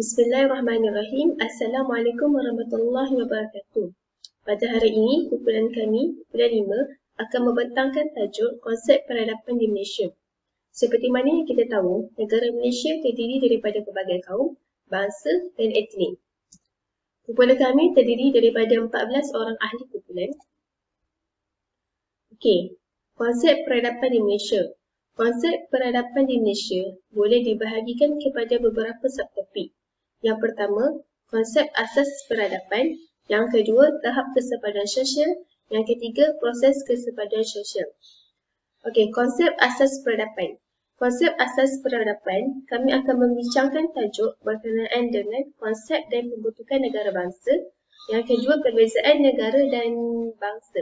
Bismillahirrahmanirrahim. Assalamualaikum warahmatullahi wabarakatuh. Pada hari ini, kumpulan kami, kumpulan 5, akan membentangkan tajuk konsep peradaban di Malaysia. Seperti mana yang kita tahu, negara Malaysia terdiri daripada pelbagai kaum, bangsa dan etnik. Kumpulan kami terdiri daripada 14 orang ahli kumpulan. Okey, konsep peradaban di Malaysia. Konsep peradaban di Malaysia boleh dibahagikan kepada beberapa subtopik. Yang pertama, konsep asas peradaban. Yang kedua, tahap kesepadan sosial. Yang ketiga, proses kesepadan sosial. Okey, konsep asas peradaban. Konsep asas peradaban, kami akan membincangkan tajuk berkenaan dengan konsep dan pembentukan negara bangsa. Yang kedua, perbezaan negara dan bangsa.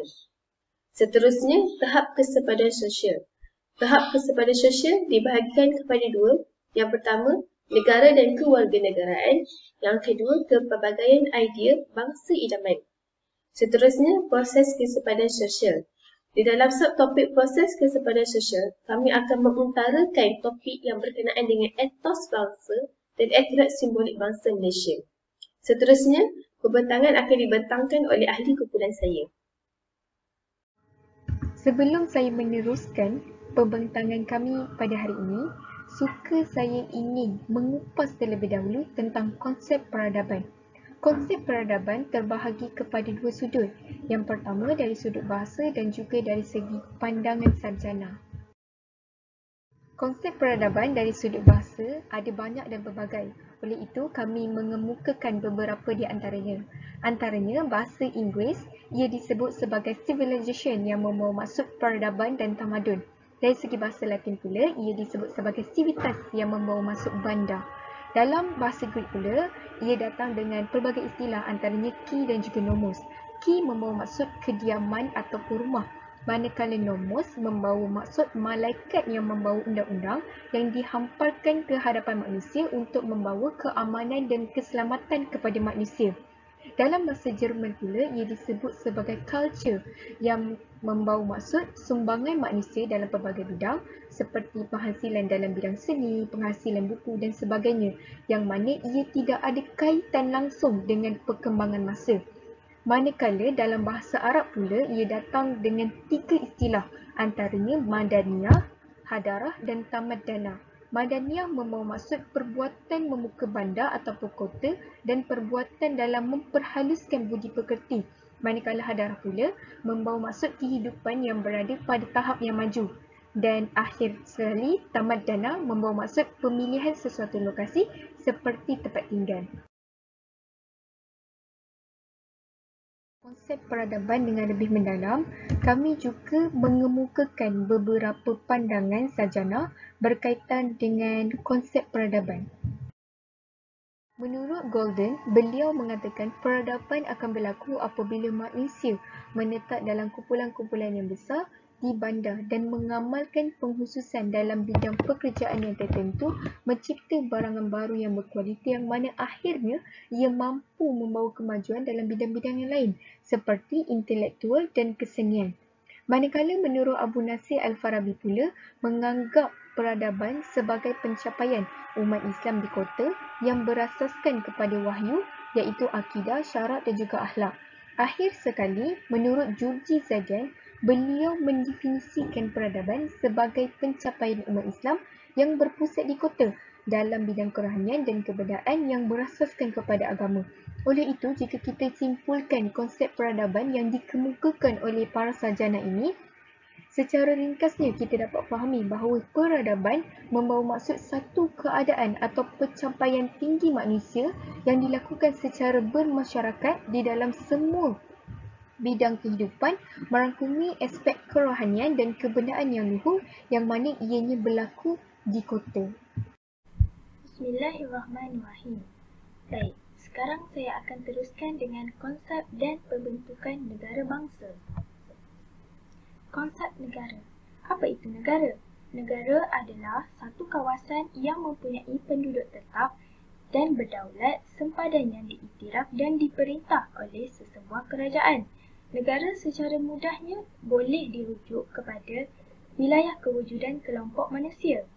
Seterusnya, tahap kesepadan sosial. Tahap kesepadan sosial dibahagikan kepada dua. Yang pertama, negara dan kewarganegaraan. Yang kedua, kepelbagaian idea bangsa idaman. Seterusnya, proses kesepadan sosial. Di dalam subtopik proses kesepadan sosial, kami akan mengutarakan topik yang berkenaan dengan etos bangsa dan etnik simbolik bangsa Malaysia. Seterusnya, pembentangan akan dibentangkan oleh ahli kumpulan saya. Sebelum saya meneruskan pembentangan kami pada hari ini, saya ingin mengupas terlebih dahulu tentang konsep peradaban. Konsep peradaban terbahagi kepada dua sudut. Yang pertama dari sudut bahasa dan juga dari segi pandangan sarjana. Konsep peradaban dari sudut bahasa ada banyak dan berbagai. Oleh itu, kami mengemukakan beberapa di antaranya. Antaranya, bahasa Inggeris, ia disebut sebagai civilization yang membawa maksud peradaban dan tamadun. Dari segi bahasa Latin pula, ia disebut sebagai civitas yang membawa maksud bandar. Dalam bahasa Greek pula, ia datang dengan pelbagai istilah antaranya ki dan juga nomos. Ki membawa maksud kediaman ataupun rumah, manakala nomos membawa maksud malaikat yang membawa undang-undang yang dihamparkan ke hadapan manusia untuk membawa keamanan dan keselamatan kepada manusia. Dalam bahasa Jerman pula, ia disebut sebagai culture yang membawa maksud sumbangan manusia dalam pelbagai bidang seperti penghasilan dalam bidang seni, penghasilan buku dan sebagainya, yang mana ia tidak ada kaitan langsung dengan perkembangan masa. Manakala dalam bahasa Arab pula, ia datang dengan 3 istilah, antaranya madaniyah, hadarah dan tamaddanah. Madaniyah membawa maksud perbuatan memuka bandar ataupun kota dan perbuatan dalam memperhaluskan budi pekerti. Manakala hadarah pula membawa maksud kehidupan yang berada pada tahap yang maju. Dan akhir sekali, tamaddanah membawa maksud pemilihan sesuatu lokasi seperti tempat tinggal. Konsep peradaban dengan lebih mendalam, kami juga mengemukakan beberapa pandangan sarjana berkaitan dengan konsep peradaban. Menurut Golden, beliau mengatakan peradaban akan berlaku apabila manusia menetap dalam kumpulan-kumpulan yang besar di bandar dan mengamalkan penghususan dalam bidang pekerjaan yang tertentu, mencipta barangan baru yang berkualiti yang mana akhirnya ia mampu membawa kemajuan dalam bidang-bidang yang lain seperti intelektual dan kesenian. Manakala menurut Abu Nasir Al-Farabi pula menganggap peradaban sebagai pencapaian umat Islam di kota yang berasaskan kepada wahyu, iaitu akidah, syarak dan juga akhlak. Akhir sekali, menurut Jurji Zagan, beliau mendefinisikan peradaban sebagai pencapaian umat Islam yang berpusat di kota dalam bidang kerohanian dan kebudayaan yang berasaskan kepada agama. Oleh itu, jika kita simpulkan konsep peradaban yang dikemukakan oleh para sarjana ini, secara ringkasnya kita dapat fahami bahawa peradaban membawa maksud satu keadaan atau pencapaian tinggi manusia yang dilakukan secara bermasyarakat di dalam semua bidang kehidupan, merangkumi aspek kerohanian dan kebendaan yang luhur yang mana ianya berlaku di kota. Bismillahirrahmanirrahim. Baik, sekarang saya akan teruskan dengan konsep dan pembentukan negara bangsa. Konsep negara. Apa itu negara? Negara adalah satu kawasan yang mempunyai penduduk tetap dan berdaulat sempadan yang diiktiraf dan diperintah oleh sesebuah kerajaan. Negara secara mudahnya boleh dirujuk kepada wilayah kewujudan kelompok manusia.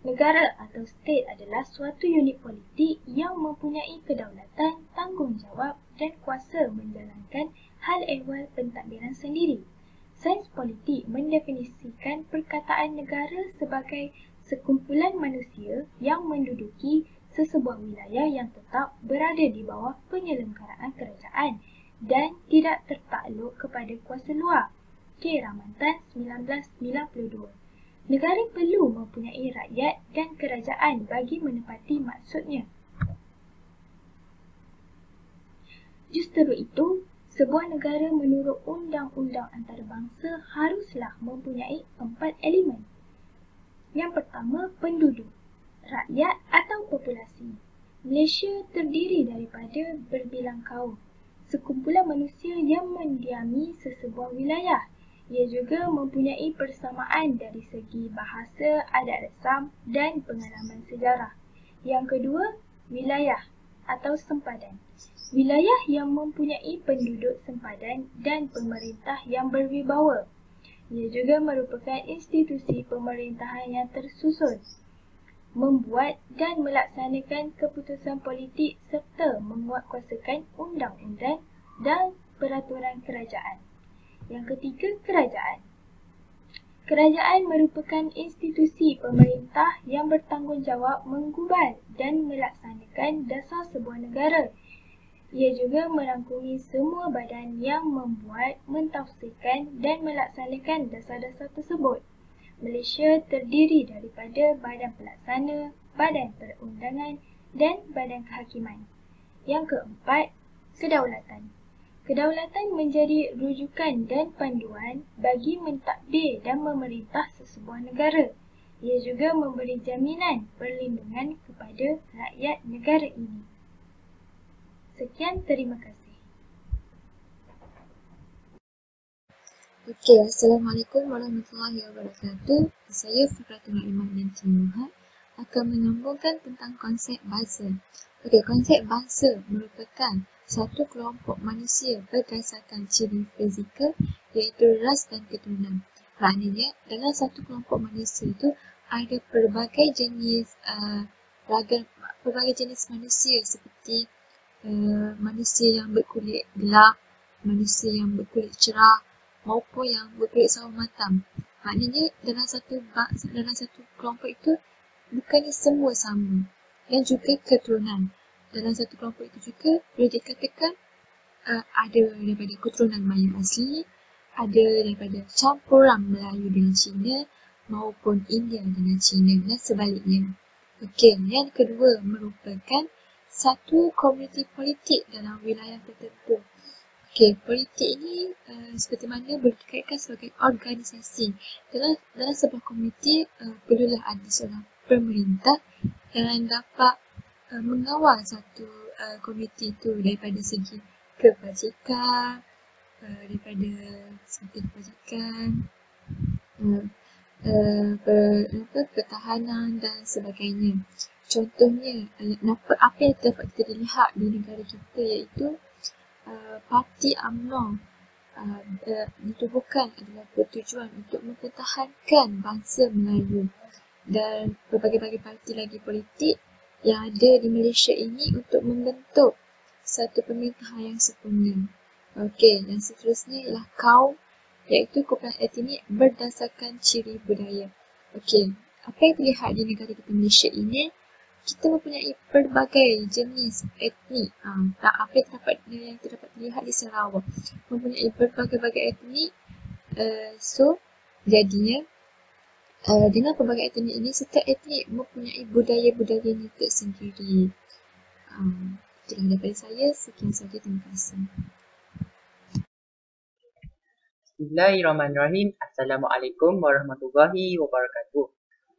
Negara atau state adalah suatu unit politik yang mempunyai kedaulatan, tanggungjawab dan kuasa menjalankan hal ehwal pentadbiran sendiri. Sains politik mendefinisikan perkataan negara sebagai sekumpulan manusia yang menduduki sesebuah wilayah yang tetap berada di bawah penyelenggaraan kerajaan dan tidak tertakluk kepada kuasa luar. K. Ramantan 1992. Negara perlu mempunyai rakyat dan kerajaan bagi menepati maksudnya. Justru itu, sebuah negara menurut undang-undang antarabangsa haruslah mempunyai 4 elemen. Yang pertama, penduduk, rakyat atau populasi. Malaysia terdiri daripada berbilang kaum, sekumpulan manusia yang mendiami sesebuah wilayah. Ia juga mempunyai persamaan dari segi bahasa, adat resam dan pengalaman sejarah. Yang kedua, wilayah atau sempadan. Wilayah yang mempunyai penduduk sempadan dan pemerintah yang berwibawa. Ia juga merupakan institusi pemerintahan yang tersusun, membuat dan melaksanakan keputusan politik serta menguatkuasakan undang-undang dan peraturan kerajaan. Yang ketiga, kerajaan. Kerajaan merupakan institusi pemerintah yang bertanggungjawab menggubal dan melaksanakan dasar sebuah negara. Ia juga merangkumi semua badan yang membuat, mentafsirkan dan melaksanakan dasar-dasar tersebut. Malaysia terdiri daripada badan pelaksana, badan perundangan dan badan kehakiman. Yang keempat, kedaulatan. Kedaulatan menjadi rujukan dan panduan bagi mentadbir dan memerintah sesebuah negara. Ia juga memberi jaminan perlindungan kepada rakyat negara ini. Sekian, terima kasih. Okey, Assalamualaikum warahmatullahi wabarakatuh. Saya Fikratul Iman binti Muhammad akan menyambungkan tentang konsep bangsa. Okey, konsep bangsa merupakan satu kelompok manusia berdasarkan ciri fizikal iaitu ras dan keturunan. Maknanya, dalam satu kelompok manusia itu ada pelbagai jenis manusia seperti manusia yang berkulit gelap, manusia yang berkulit cerah maupun yang berkulit sawo matam. Maknanya dalam satu kelompok itu bukannya semua sama. Dan juga keturunan. Dalam satu kelompok itu juga boleh dikatakan ada daripada keturunan Melayu asli, ada daripada campuran Melayu dengan Cina maupun India dengan Cina dan sebaliknya. Okey, yang kedua merupakan satu komuniti politik dalam wilayah tertentu. Okey, politik ini seperti mana boleh dikaitkan sebagai organisasi. Dalam sebuah komuniti perlulah ada seorang pemerintah yang dapat mengawal satu komuniti itu daripada segi kebajikan, daripada segi kebajikan, pertahanan dan sebagainya. Contohnya, apa yang dapat kita lihat di negara kita iaitu Parti UMNO ditubuhkan adalah bertujuan untuk mempertahankan bangsa Melayu dan berbagai-bagai parti lagi politik yang ada di Malaysia ini untuk membentuk satu pemerintahan yang sempurna. Okey, yang seterusnya ialah kaum iaitu kumpulan etnik berdasarkan ciri budaya. Okey, apa yang terlihat di negara kita Malaysia ini, kita mempunyai pelbagai jenis etnik. Apa yang terdapat terlihat di Sarawak mempunyai berbagai-bagai etnik. Jadinya dengan pelbagai etnik ini, setiap etnik mempunyai budaya-budayanya tersendiri. Itulah daripada saya. Sekian saja. Terima kasih. Bismillahirrahmanirrahim. Assalamualaikum warahmatullahi wabarakatuh.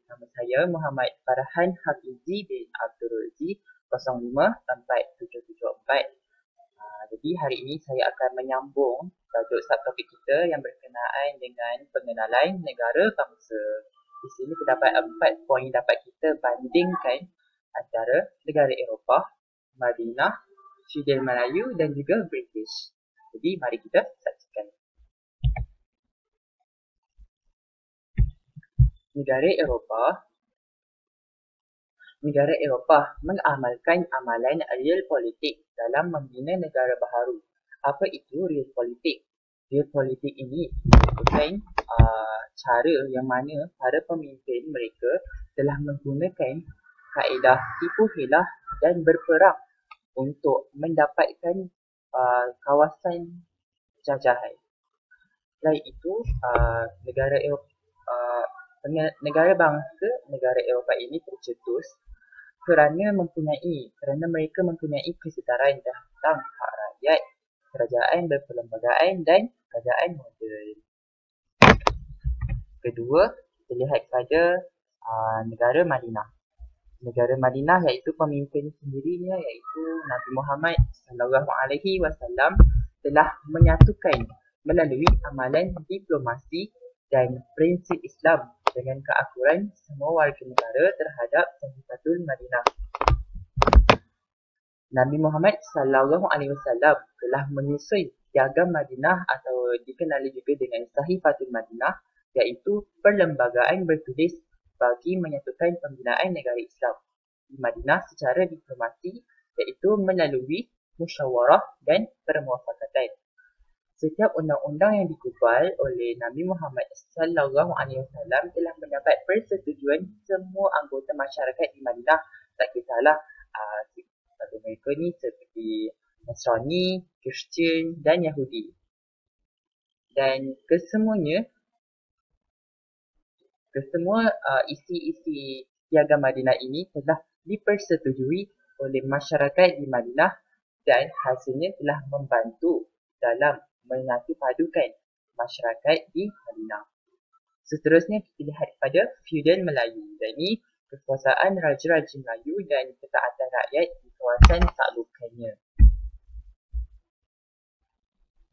Nama saya Muhammad Farhan Hafizi bin Abdul Razi 05-774. Jadi hari ini saya akan menyambung tajuk subtopik kita yang berkenaan dengan pengenalan negara bangsa. Di sini terdapat 4 poin dapat kita bandingkan antara negara Eropah, Madinah, Sweden Melayu dan juga British. Jadi mari kita saksikan. Negara Eropah negara Eropah mengamalkan amalan real politik dalam membina negara baharu. Apa itu real politik? Real politik ini merupakan cara yang mana para pemimpin mereka telah menggunakan kaedah tipu hilah dan berperang untuk mendapatkan kawasan jajahan. Selain itu, negara bangsa negara Eropah ini tercetus kerana mereka mempunyai kesedaran tentang hak rakyat, kerajaan berperlembagaan dan kerajaan moden. Kedua, kita lihat pada negara Madinah. Negara Madinah iaitu pemimpin sendirinya iaitu Nabi Muhammad SAW telah menyatukan melalui amalan diplomasi dan prinsip Islam dengan keakuran semua warga negara terhadap Sahifatul Madinah. Nabi Muhammad SAW telah menyusun piagam Madinah atau dikenali juga dengan Sahifatul Madinah, iaitu perlembagaan bertulis bagi menyatukan pembinaan negara Islam di Madinah secara diplomasi, iaitu melalui musyawarah dan permuafakatan. Setiap undang-undang yang digubal oleh Nabi Muhammad SAW telah mendapat persetujuan semua anggota masyarakat di Madinah, tak kisahlah mereka ni seperti Nasrani, Kristian dan Yahudi. Dan kesemua isi-isi piagam Madinah ini telah dipersetujui oleh masyarakat di Madinah dan hasilnya telah membantu dalam menyatupadukan masyarakat di Madinah. Seterusnya kita lihat pada feudal Melayu, iaitu kekuasaan raja-raja Melayu dan ketaatan rakyat di kawasan taklukannya.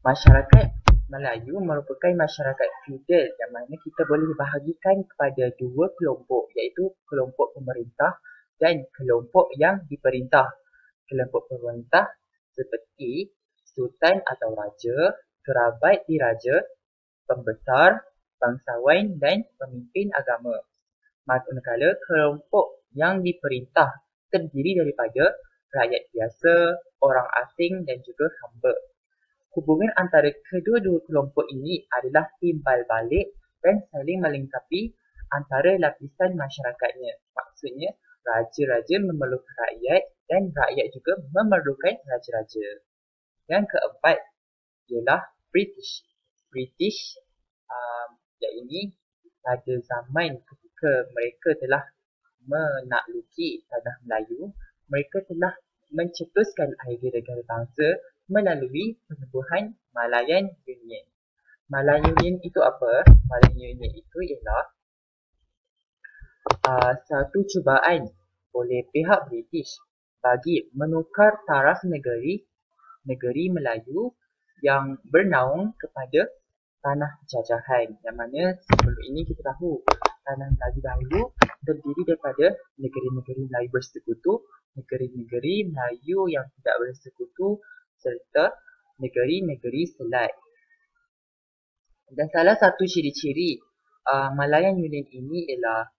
Masyarakat Melayu merupakan masyarakat feudal yang mana kita boleh bahagikan kepada dua kelompok, iaitu kelompok pemerintah dan kelompok yang diperintah. Kelompok pemerintah seperti sultan atau raja, kerabat diraja, pembesar, bangsawan dan pemimpin agama. Manakala kelompok yang diperintah terdiri daripada rakyat biasa, orang asing dan juga hamba. Hubungan antara kedua-dua kelompok ini adalah timbal balik dan saling melengkapi antara lapisan masyarakatnya. Maksudnya, raja-raja memerlukan rakyat dan rakyat juga memerlukan raja-raja. Yang keempat ialah British. Iaitu pada zaman ketika mereka telah menakluki tanah Melayu, mereka telah mencetuskan idea negara bangsa melalui penubuhan Malayan Union. Malayan Union itu apa? Malayan Union itu ialah satu cubaan oleh pihak British bagi menukar taraf negeri Melayu yang bernaung kepada tanah jajahan. Yang mana sebelum ini kita tahu tanah Melayu dahulu terdiri daripada negeri-negeri Melayu bersekutu, negeri-negeri Melayu yang tidak bersekutu serta negeri-negeri selat. Dan salah satu ciri-ciri Malayan Union ini ialah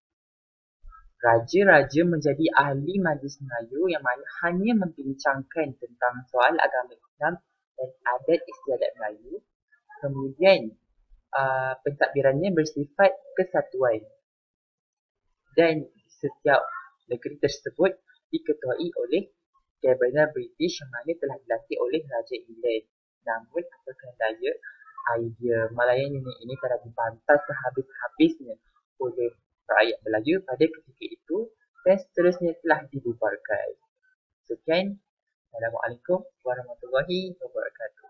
raja-raja menjadi ahli majlis Melayu yang mana hanya membincangkan tentang soal agama Islam dan adat istiadat Melayu. Kemudian pentadbirannya bersifat kesatuan dan setiap negeri tersebut diketuai oleh Cabinet British yang mana telah dilatih oleh Raja England. Namun apakah daya, idea Malayan Union ini telah dibantah sehabis-habisnya oleh rakyat Melayu pada ketika itu dan seterusnya telah dibubarkan. Sekian. Assalamualaikum warahmatullahi wabarakatuh.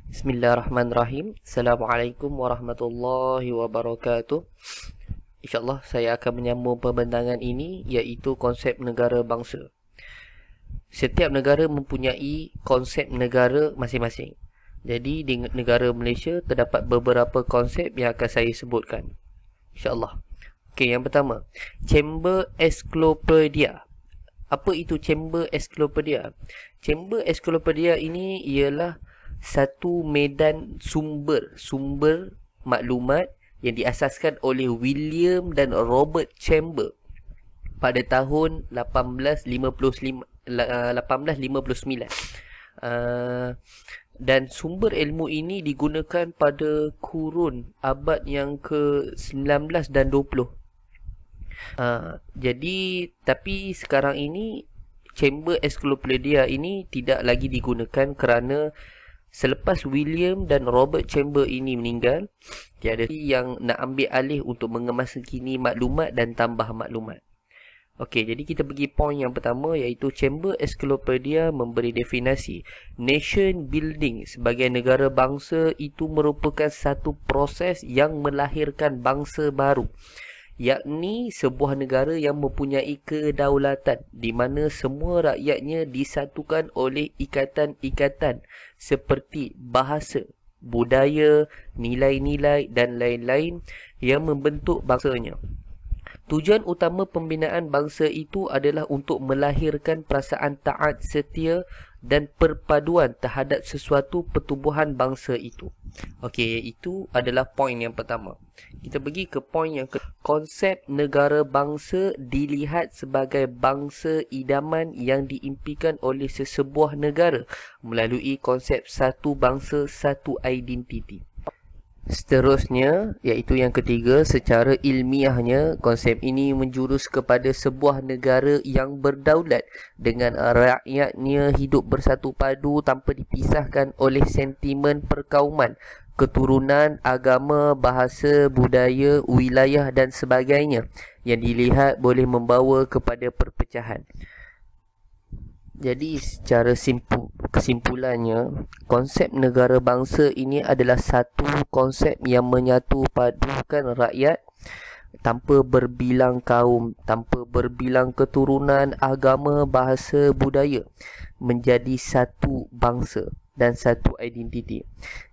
Bismillahirrahmanirrahim. Assalamualaikum warahmatullahi wabarakatuh. InsyaAllah saya akan menyambung pembentangan ini, iaitu konsep negara bangsa. Setiap negara mempunyai konsep negara masing-masing. Jadi di negara Malaysia terdapat beberapa konsep yang akan saya sebutkan, InsyaAllah. Okey, yang pertama, Chamber Encyclopedia. Apa itu Chamber Encyclopedia? Chamber Encyclopedia ini ialah satu medan sumber maklumat yang diasaskan oleh William dan Robert Chamber pada tahun 1859. Dan sumber ilmu ini digunakan pada kurun abad yang ke-19 dan 20. Jadi tapi sekarang ini Chamber Encyclopedia ini tidak lagi digunakan kerana selepas William dan Robert Chamber ini meninggal, tiada yang nak ambil alih untuk mengemasakini maklumat dan tambah maklumat. Okey, jadi kita pergi poin yang pertama, iaitu Chamber Encyclopedia memberi definisi nation building sebagai negara bangsa itu merupakan satu proses yang melahirkan bangsa baru, yakni sebuah negara yang mempunyai kedaulatan di mana semua rakyatnya disatukan oleh ikatan-ikatan seperti bahasa, budaya, nilai-nilai dan lain-lain yang membentuk bangsanya. Tujuan utama pembinaan bangsa itu adalah untuk melahirkan perasaan taat setia dan perpaduan terhadap sesuatu pertubuhan bangsa itu. Okey, itu adalah poin yang pertama. Kita pergi ke poin yang konsep negara bangsa dilihat sebagai bangsa idaman yang diimpikan oleh sesebuah negara melalui konsep satu bangsa, satu identiti. Seterusnya, iaitu yang ketiga, secara ilmiahnya, konsep ini menjurus kepada sebuah negara yang berdaulat dengan rakyatnya hidup bersatu padu tanpa dipisahkan oleh sentimen perkauman, keturunan, agama, bahasa, budaya, wilayah dan sebagainya yang dilihat boleh membawa kepada perpecahan. Jadi secara kesimpulannya, konsep negara bangsa ini adalah satu konsep yang menyatu padukan rakyat tanpa berbilang kaum, tanpa berbilang keturunan, agama, bahasa, budaya, menjadi satu bangsa dan satu identiti.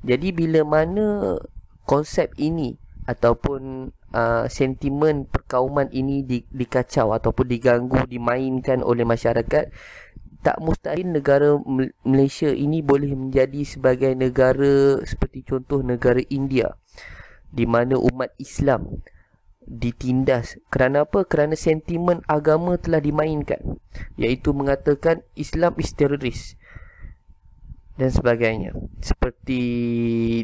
Jadi bila mana konsep ini ataupun sentimen perkauman ini dikacau ataupun diganggu, dimainkan oleh masyarakat, tak mustahil negara Malaysia ini boleh menjadi sebagai negara seperti contoh negara India, di mana umat Islam ditindas. Kerana apa? Kerana sentimen agama telah dimainkan, iaitu mengatakan Islam is teroris dan sebagainya. Seperti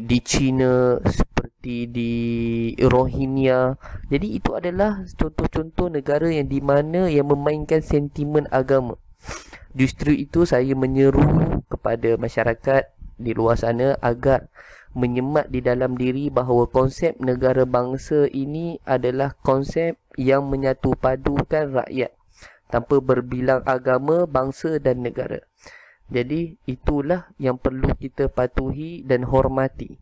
di China, seperti di Rohingya. Jadi itu adalah contoh-contoh negara yang di mana yang memainkan sentimen agama. Justru itu saya menyeru kepada masyarakat di luar sana agar menyemat di dalam diri bahawa konsep negara bangsa ini adalah konsep yang menyatu padukan rakyat tanpa berbilang agama, bangsa dan negara. Jadi itulah yang perlu kita patuhi dan hormati.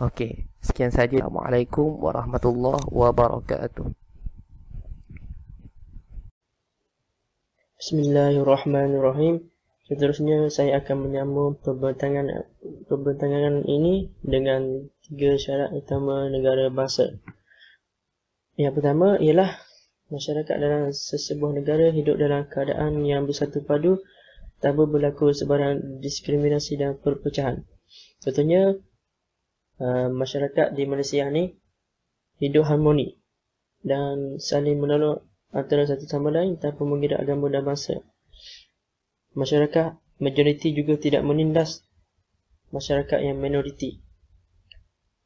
Okey, sekian saja. Assalamualaikum warahmatullahi wabarakatuh. Bismillahirrahmanirrahim. Seterusnya saya akan menyambung pembentangan ini dengan 3 syarat utama negara bangsa. Yang pertama ialah masyarakat dalam sesebuah negara hidup dalam keadaan yang bersatu padu tanpa berlaku sebarang diskriminasi dan perpecahan. Contohnya, masyarakat di Malaysia ni hidup harmoni dan saling menolong antara satu sama lain tanpa mengira agama dan bangsa. Masyarakat majoriti juga tidak menindas masyarakat yang minoriti.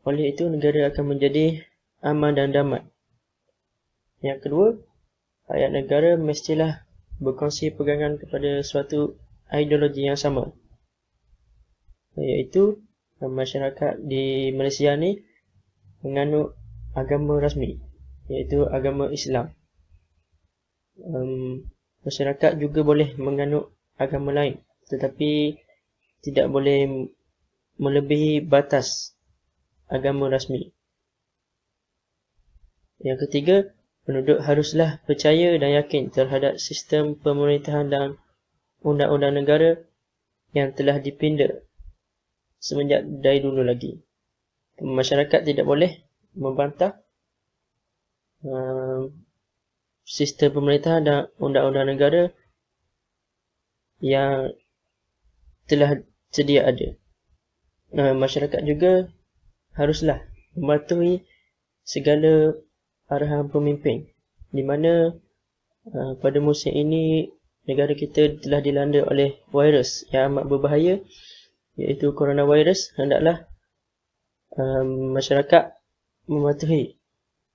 Oleh itu, negara akan menjadi aman dan damai. Yang kedua, rakyat negara mestilah berkongsi pegangan kepada suatu ideologi yang sama, iaitu masyarakat di Malaysia ni menganut agama rasmi, iaitu agama Islam. Masyarakat juga boleh menganut agama lain, tetapi tidak boleh melebihi batas agama rasmi. Yang ketiga, penduduk haruslah percaya dan yakin terhadap sistem pemerintahan dan undang-undang negara yang telah dipinda semenjak dari dulu lagi. Masyarakat tidak boleh membantah sistem pemerintahan dan undang-undang negara yang telah sedia ada. Masyarakat juga haruslah mematuhi segala arahan pemimpin, di mana pada musim ini negara kita telah dilanda oleh virus yang amat berbahaya, iaitu coronavirus. Hendaklah masyarakat mematuhi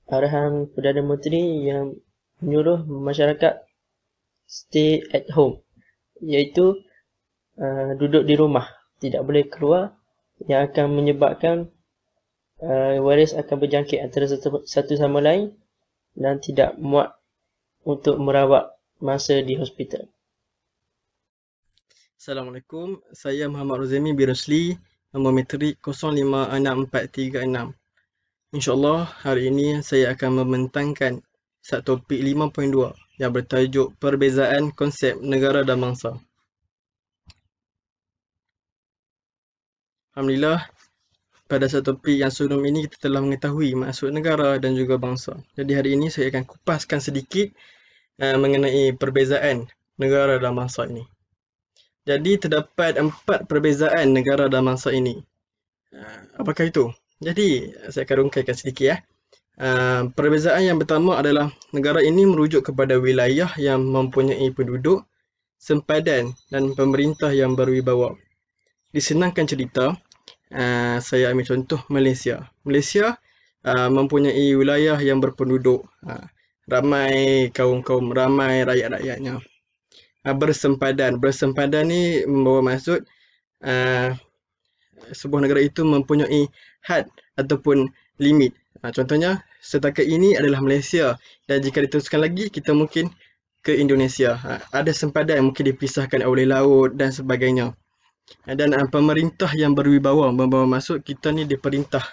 arahan Perdana Menteri yang menyuruh masyarakat stay at home, iaitu duduk di rumah, tidak boleh keluar, yang akan menyebabkan virus akan berjangkit antara satu sama lain dan tidak muat untuk merawat masa di hospital. Assalamualaikum, saya Muhammad Rozemi bin Rusli, nombor metrik 056436. InsyaAllah hari ini saya akan membentangkan topik 5.2 yang bertajuk perbezaan konsep negara dan bangsa. Alhamdulillah, pada topik yang sebelum ini kita telah mengetahui maksud negara dan juga bangsa. Jadi hari ini saya akan kupaskan sedikit mengenai perbezaan negara dan bangsa ini. Jadi terdapat 4 perbezaan negara dan bangsa ini. Apakah itu? Jadi saya akan rungkaikan sedikit. Perbezaan yang pertama adalah negara ini merujuk kepada wilayah yang mempunyai penduduk, sempadan dan pemerintah yang berwibawa. Disenangkan cerita, saya ambil contoh Malaysia. Malaysia mempunyai wilayah yang berpenduduk, ramai kaum-kaum, ramai rakyat-rakyatnya. Bersempadan ni membawa maksud sebuah negara itu mempunyai had ataupun limit. Contohnya setakat ini adalah Malaysia, dan jika diteruskan lagi kita mungkin ke Indonesia. Ada sempadan, mungkin dipisahkan oleh laut dan sebagainya. Dan pemerintah yang berwibawa membawa maksud kita ni diperintah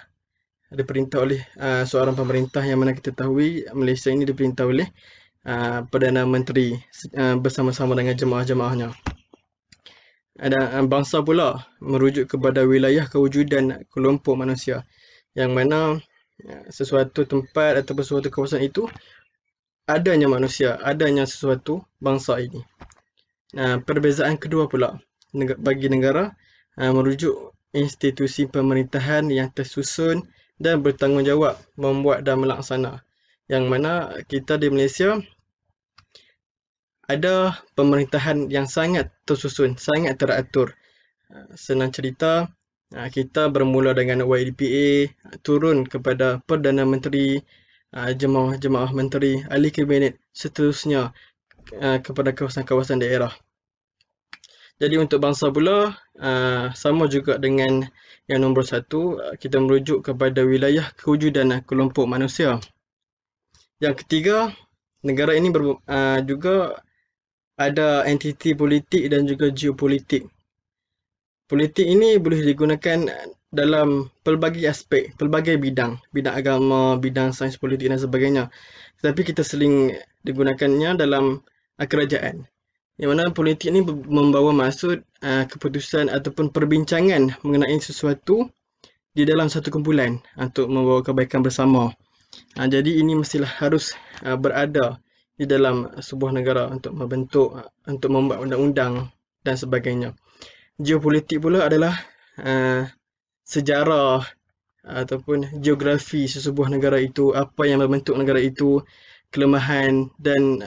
oleh seorang pemerintah, yang mana kita tahu Malaysia ini diperintah oleh Perdana Menteri bersama-sama dengan jemaah-jemaahnya. Dan bangsa pula merujuk kepada wilayah kewujudan kelompok manusia, yang mana sesuatu tempat ataupun sesuatu kawasan itu adanya manusia, adanya sesuatu bangsa ini. Perbezaan kedua pula bagi negara merujuk institusi pemerintahan yang tersusun dan bertanggungjawab membuat dan melaksana, yang mana kita di Malaysia ada pemerintahan yang sangat tersusun, sangat teratur. Senang cerita, kita bermula dengan YDPA, turun kepada Perdana Menteri, jemaah-jemaah menteri, ahli kabinet, seterusnya kepada kawasan-kawasan daerah. Jadi untuk bangsa pula, sama juga dengan yang nombor 1, kita merujuk kepada wilayah kewujudan kelompok manusia. Yang ketiga, negara ini juga ada entiti politik dan juga geopolitik. Politik ini boleh digunakan dalam pelbagai aspek, pelbagai bidang agama, bidang sains politik dan sebagainya. Tetapi kita sering digunakannya dalam kerajaan, yang mana politik ini membawa maksud keputusan ataupun perbincangan mengenai sesuatu di dalam satu kumpulan untuk membawa kebaikan bersama. Jadi ini mestilah harus berada di dalam sebuah negara untuk membuat undang-undang dan sebagainya. Geopolitik pula adalah sejarah ataupun geografi sesebuah negara itu, apa yang membentuk negara itu, kelemahan dan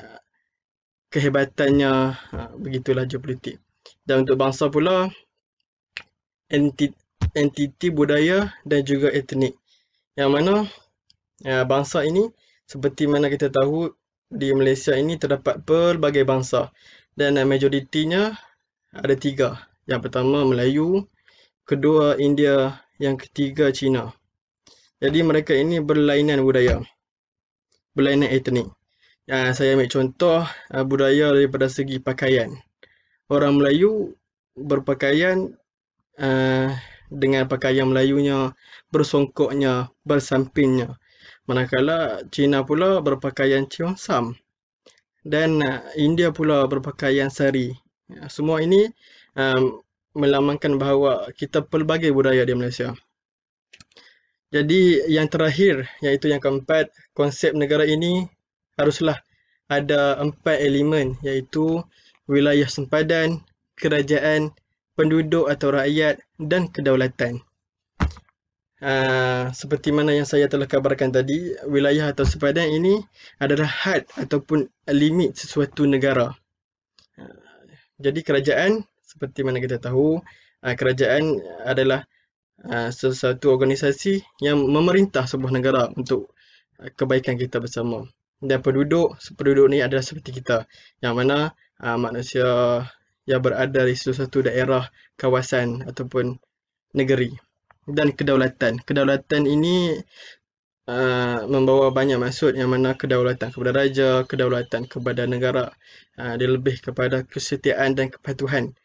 kehebatannya, begitulah geopolitik. Dan untuk bangsa pula, entiti budaya dan juga etnik, yang mana bangsa ini seperti mana kita tahu di Malaysia ini terdapat pelbagai bangsa, dan majoritinya ada 3. Yang pertama Melayu, kedua India, yang ketiga Cina. Jadi mereka ini berlainan budaya, berlainan etnik. Saya ambil contoh budaya daripada segi pakaian. Orang Melayu berpakaian dengan pakaian Melayunya, bersongkoknya, bersampingnya. Manakala Cina pula berpakaian Cheongsam, dan India pula berpakaian sari. Semua ini melambangkan bahawa kita pelbagai budaya di Malaysia. Jadi yang terakhir, iaitu yang keempat, konsep negara ini haruslah ada 4 elemen, iaitu wilayah sempadan, kerajaan, penduduk atau rakyat dan kedaulatan. seperti mana yang saya telah kabarkan tadi, wilayah atau sepadan ini adalah had ataupun limit sesuatu negara. Jadi kerajaan, seperti mana kita tahu, kerajaan adalah sesuatu organisasi yang memerintah sebuah negara untuk kebaikan kita bersama. Dan penduduk ni adalah seperti kita, yang mana manusia yang berada di sesuatu daerah, kawasan ataupun negeri. Dan kedaulatan. Kedaulatan ini membawa banyak maksud, yang mana kedaulatan kepada raja, kedaulatan kepada negara, dia lebih kepada kesetiaan dan kepatuhan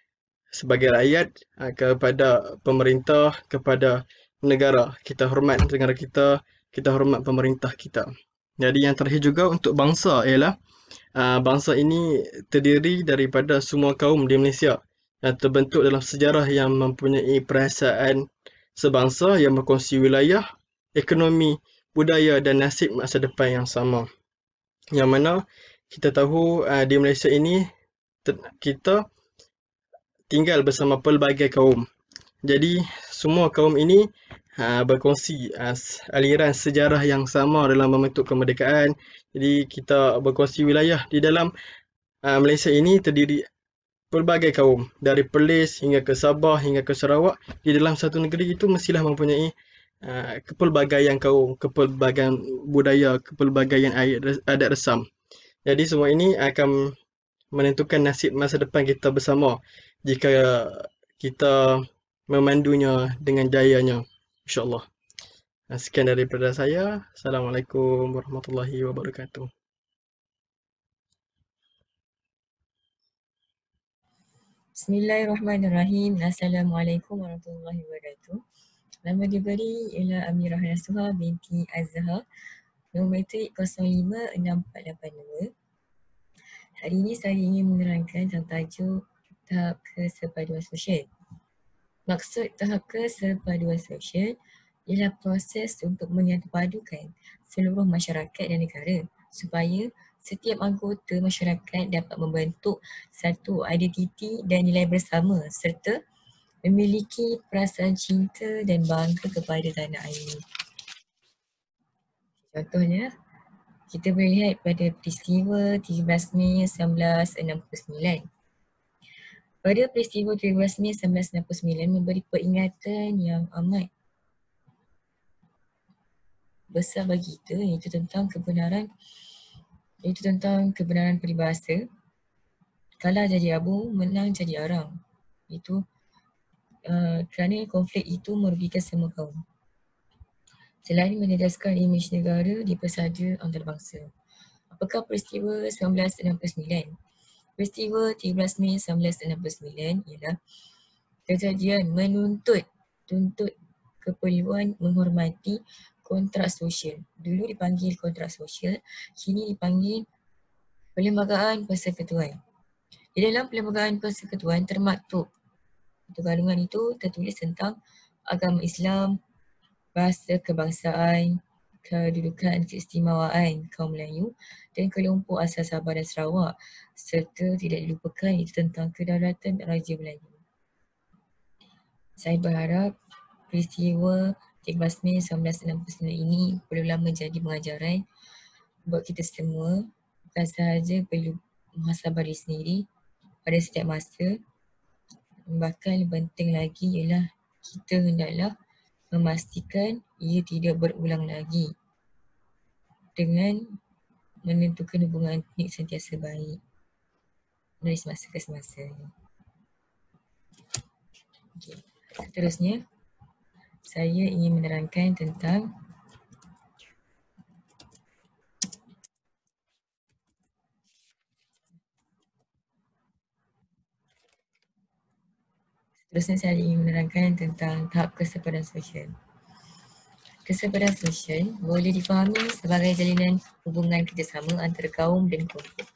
sebagai rakyat kepada pemerintah, kepada negara. Kita hormat negara kita hormat pemerintah kita. Jadi yang terakhir juga untuk bangsa ialah bangsa ini terdiri daripada semua kaum di Malaysia yang terbentuk dalam sejarah yang mempunyai perasaan sebangsa yang berkongsi wilayah, ekonomi, budaya dan nasib masa depan yang sama. Yang mana kita tahu di Malaysia ini kita tinggal bersama pelbagai kaum. Jadi semua kaum ini berkongsi aliran sejarah yang sama dalam membentuk kemerdekaan. Jadi kita berkongsi wilayah di dalam Malaysia ini terdiri pelbagai kaum, dari Perlis hingga ke Sabah hingga ke Sarawak. Di dalam satu negeri itu mestilah mempunyai kepelbagaian kaum, kepelbagaian budaya, kepelbagaian adat resam. Jadi semua ini akan menentukan nasib masa depan kita bersama jika kita memandunya dengan jayanya, insyaAllah. Sekian daripada saya. Assalamualaikum warahmatullahi wabarakatuh. Bismillahirrahmanirrahim. Assalamualaikum warahmatullahi wabarakatuh. Nama diberi ialah Amirah Nasuha binti Azhar, nombor metrik 056482. Hari ini saya ingin menerangkan tentang tajuk tahap kesepaduan sosial. Maksud tahap kesepaduan sosial ialah proses untuk menyatupadukan seluruh masyarakat dan negara supaya setiap anggota masyarakat dapat membentuk satu identiti dan nilai bersama serta memiliki perasaan cinta dan bangga kepada tanah air. Contohnya, kita boleh lihat pada peristiwa 13 Mei 1969. Pada peristiwa 13 Mei 1969 memberi peringatan yang amat besar bagi kita, iaitu tentang kebenaran peribahasa. Kalah jadi abu, menang jadi arang. Itu kerana konflik itu merugikan semua kaum. Selain menjejaskan imej negara di pesada antarabangsa. Apakah peristiwa 1969? Peristiwa 13 Mei 1969 ialah kejadian tuntut keperluan menghormati kontrak sosial. Dulu dipanggil kontrak sosial, kini dipanggil Perlembagaan Persekutuan. Di dalam Perlembagaan Persekutuan termaktub galungan itu tertulis tentang agama Islam, bahasa kebangsaan, kedudukan keistimewaan kaum Melayu dan kelompok asal Sabah dan Sarawak, serta tidak dilupakan itu tentang kedaulatan Raja Melayu. Saya berharap peristiwa 13 Mei 1969 ini perlulah menjadi pengajaran buat kita semua, bukan sahaja perlu muhasabah diri sendiri pada setiap masa. Bahkan lebih penting lagi ialah kita hendaklah memastikan ia tidak berulang lagi dengan menentukan hubungan etnik sentiasa baik dari semasa ke semasa. Okay. Seterusnya, saya ingin menerangkan tentang tahap kesepadan sosial. Kesepadan sosial boleh difahami sebagai jalinan hubungan kerjasama antara kaum dan kelompok.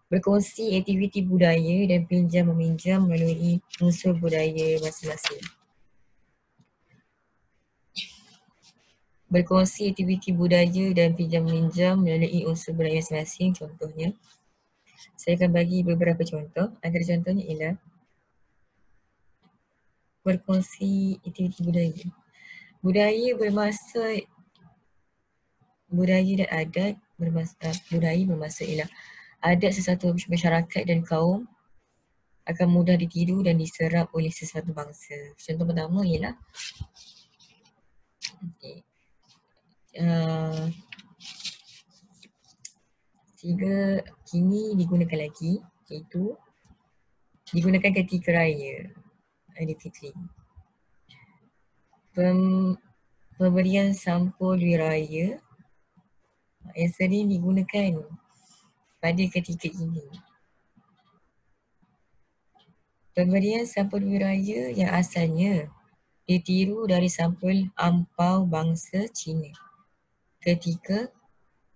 Berkongsi aktiviti budaya dan pinjam-meminjam melalui unsur budaya masing-masing. Berkongsi aktiviti budaya dan pinjam-meminjam melalui unsur budaya masing-masing. Contohnya, saya akan bagi beberapa contoh. Antara contohnya ialah berkongsi aktiviti budaya. Budaya bermaksud budaya dan adat budaya bermaksud ialah adat sesuatu masyarakat dan kaum akan mudah ditiru dan diserap oleh sesuatu bangsa. Contoh pertama ialah tiga kini digunakan lagi, iaitu digunakan ketika raya Aidilfitri. Pemberian sampul raya yang sering digunakan pada ketika ini. Pemberian sampul raya yang asalnya ditiru dari sampul ampau bangsa Cina ketika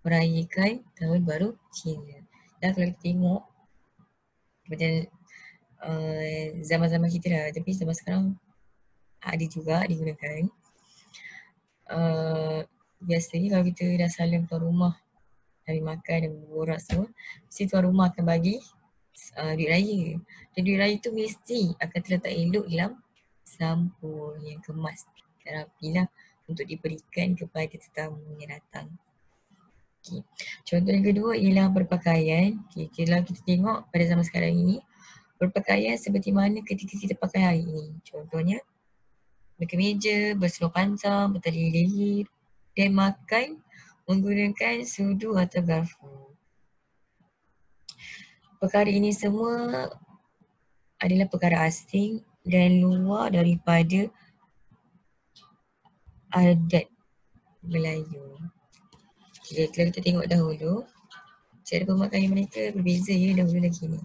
merayakan Tahun Baru Cina. Dan kalau kita tengok macam zaman-zaman kita dah, tapi zaman sekarang ada juga digunakan. Biasanya kalau kita dah salam tuan rumah dari makan dan berborak semua, mesti tuan rumah akan bagi duit raya. Dan duit raya tu mesti akan terletak elok dalam sampul yang kemas dan rapilah untuk diberikan kepada tetamu yang datang. Okay. Contoh yang kedua ialah berpakaian. Okay. Kalau kita tengok pada zaman sekarang ini, berpakaian seperti mana ketika kita pakai hari ini. Contohnya, berkemeja, berseluar panjang, bertali leher dan makan menggunakan sudu atau garpu. Perkara ini semua adalah perkara asing dan luar daripada adat Melayu. Okay, kalau kita tengok dahulu, cara pemakaian mereka berbeza ya dahulu dan kini.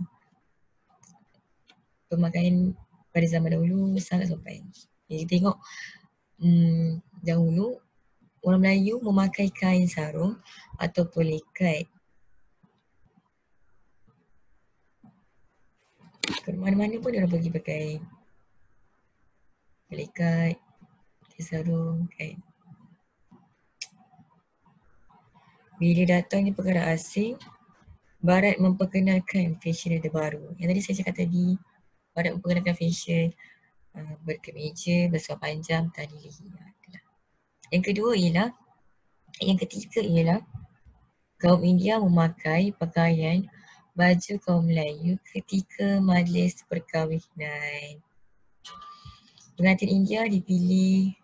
Pemakaian pada zaman dahulu sangat sopan. Jadi kita tengok dahulu orang Melayu memakai kain sarung ataupun likat. Ke mana-mana pun dia pergi pakai likat, kain sarung, kan. Bila datangnya perkara asing, Barat memperkenalkan fashion yang terbaru. Yang tadi saya cakap tadi, Barat memperkenalkan fashion berkemeja, berseluar panjang, tali leher. Yang ketiga ialah kaum India memakai pakaian baju kaum Melayu ketika majlis perkahwinan. Pengantin India dipilih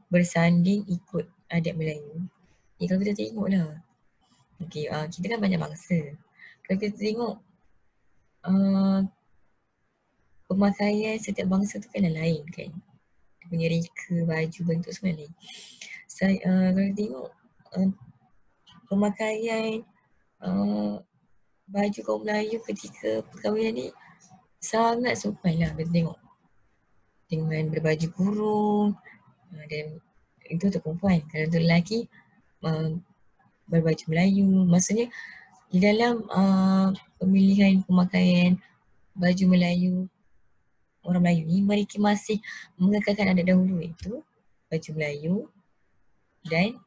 bersanding ikut adat Melayu. Kalau kita tengoklah, kita kan banyak bangsa. Kalau kita tengok pemakaian setiap bangsa tu kan lain kan. Dia punya reka, baju, bentuk semua lain. Kalau kita tengok pemakaian baju kaum Melayu ketika perkahwinan ni sangat sopan lah kita tengok. Dengan berbaju kurung dan itu untuk perempuan. Kalau untuk lelaki berbaju Melayu. Maksudnya di dalam pemilihan pemakaian baju Melayu, orang Melayu ni mereka masih mengekalkan adat dahulu, iaitu baju Melayu dan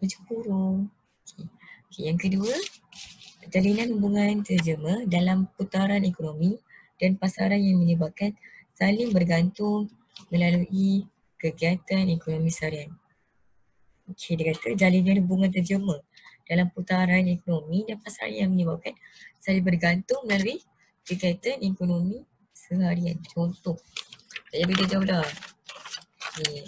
baju kurung. Okay. Yang kedua, jalinan hubungan terjema dalam putaran ekonomi dan pasaran yang menyebabkan saling bergantung melalui kegiatan ekonomi seharian. Okay, dia kata jalinan hubungan terjema dalam putaran ekonomi dan pasaran yang menyebabkan saling bergantung melalui kegiatan ekonomi seharian. Contoh, tak payah beda jauh dah. Okay.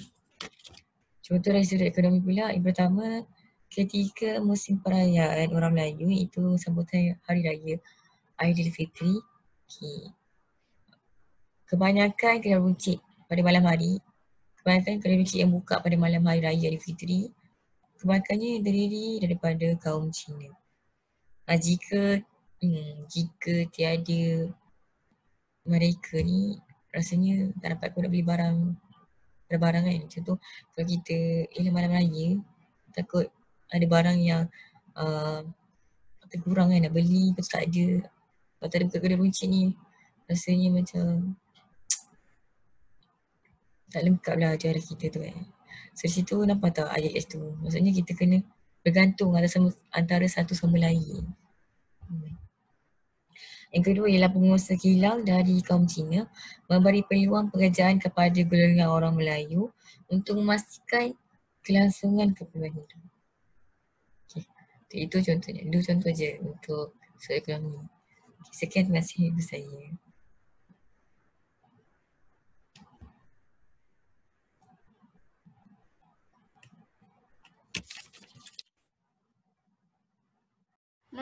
Contoh dari sudut ekonomi pula, yang pertama, ketika musim perayaan orang Melayu iaitu sambutan Hari Raya Aidilfitri, kebanyakan kedai runcit pada malam hari, kebanyakan kedai runcit yang buka pada malam Hari Raya Aidilfitri, kebanyakannya terdiri daripada kaum Cina. Jika tiada mereka ni, rasanya tak dapat aku nak beli barang kan. Contoh, kalau kita malam raya, takut ada barang yang terkurang kan, nak beli lepas tak ada. Kalau tak ada buka kedai runcit ni, rasanya macam tak lengkap lah acara kita tu kan. So di situ nampak tak ayat tu, maksudnya kita kena bergantung antara satu sama lain. Yang kedua ialah pengusaha kilang dari kaum Cina memberi peluang pekerjaan kepada golongan orang Melayu untuk memastikan kelangsungan keperluan hidup. Okay. Itu contohnya. Dua contoh je untuk soal ekonomi. Okay, sekian, terima kasih dari saya.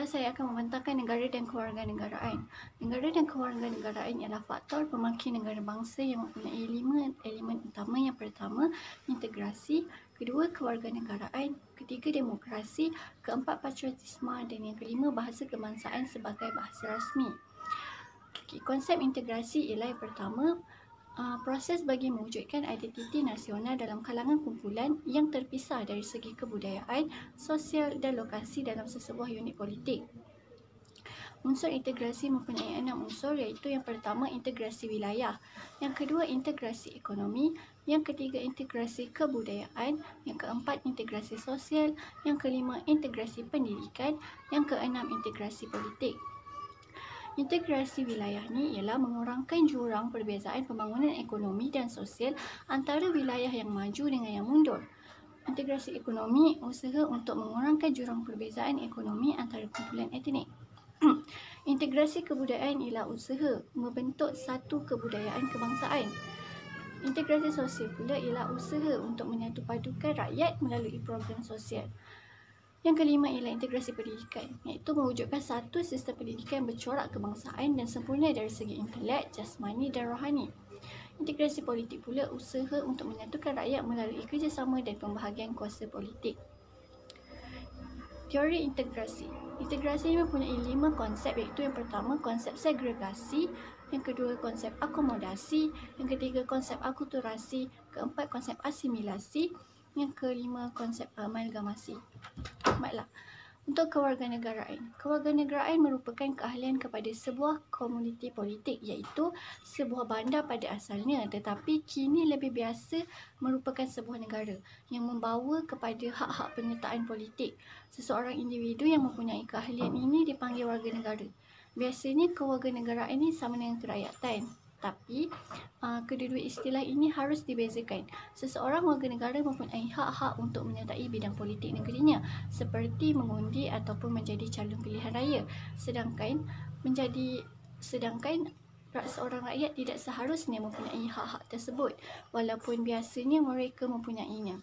Saya akan membentangkan negara dan kewarganegaraan. Negara dan kewarganegaraan ialah faktor pemakin negara bangsa yang mempunyai 5 elemen utama. Yang pertama, integrasi. Kedua, kewarganegaraan. Ketiga, demokrasi. Keempat, patriotisme. Dan yang kelima, bahasa kebangsaan sebagai bahasa rasmi. Konsep integrasi ialah yang pertama, proses bagi mewujudkan identiti nasional dalam kalangan kumpulan yang terpisah dari segi kebudayaan, sosial dan lokasi dalam sesebuah unit politik. Unsur integrasi mempunyai 6 unsur, iaitu yang pertama integrasi wilayah, yang kedua integrasi ekonomi, yang ketiga integrasi kebudayaan, yang keempat integrasi sosial, yang kelima integrasi pendidikan, yang keenam integrasi politik. Integrasi wilayah ni ialah mengurangkan jurang perbezaan pembangunan ekonomi dan sosial antara wilayah yang maju dengan yang mundur. Integrasi ekonomi, usaha untuk mengurangkan jurang perbezaan ekonomi antara kumpulan etnik. Integrasi kebudayaan ialah usaha membentuk satu kebudayaan kebangsaan. Integrasi sosial pula ialah usaha untuk menyatupadukan rakyat melalui program sosial. Yang kelima ialah integrasi pendidikan, iaitu mewujudkan satu sistem pendidikan bercorak kebangsaan dan sempurna dari segi intelek, jasmani dan rohani. Integrasi politik pula usaha untuk menyatukan rakyat melalui kerjasama dan pembahagian kuasa politik. Teori integrasi. Integrasi ini mempunyai 5 konsep, iaitu yang pertama konsep segregasi, yang kedua konsep akomodasi, yang ketiga konsep akulturasi, keempat konsep asimilasi, yang kelima konsep amalgamasi. Baiklah, untuk kewarganegaraan. Kewarganegaraan merupakan keahlian kepada sebuah komuniti politik, iaitu sebuah bandar pada asalnya tetapi kini lebih biasa merupakan sebuah negara yang membawa kepada hak-hak penyertaan politik. Seseorang individu yang mempunyai keahlian ini dipanggil warga negara. Biasanya kewarganegaraan ini sama dengan kerakyatan. Tapi, kedua-dua istilah ini harus dibezakan. Seseorang warga negara mempunyai hak-hak untuk menyertai bidang politik negerinya, seperti mengundi ataupun menjadi calon pilihan raya. Sedangkan seorang rakyat tidak seharusnya mempunyai hak-hak tersebut, walaupun biasanya mereka mempunyainya.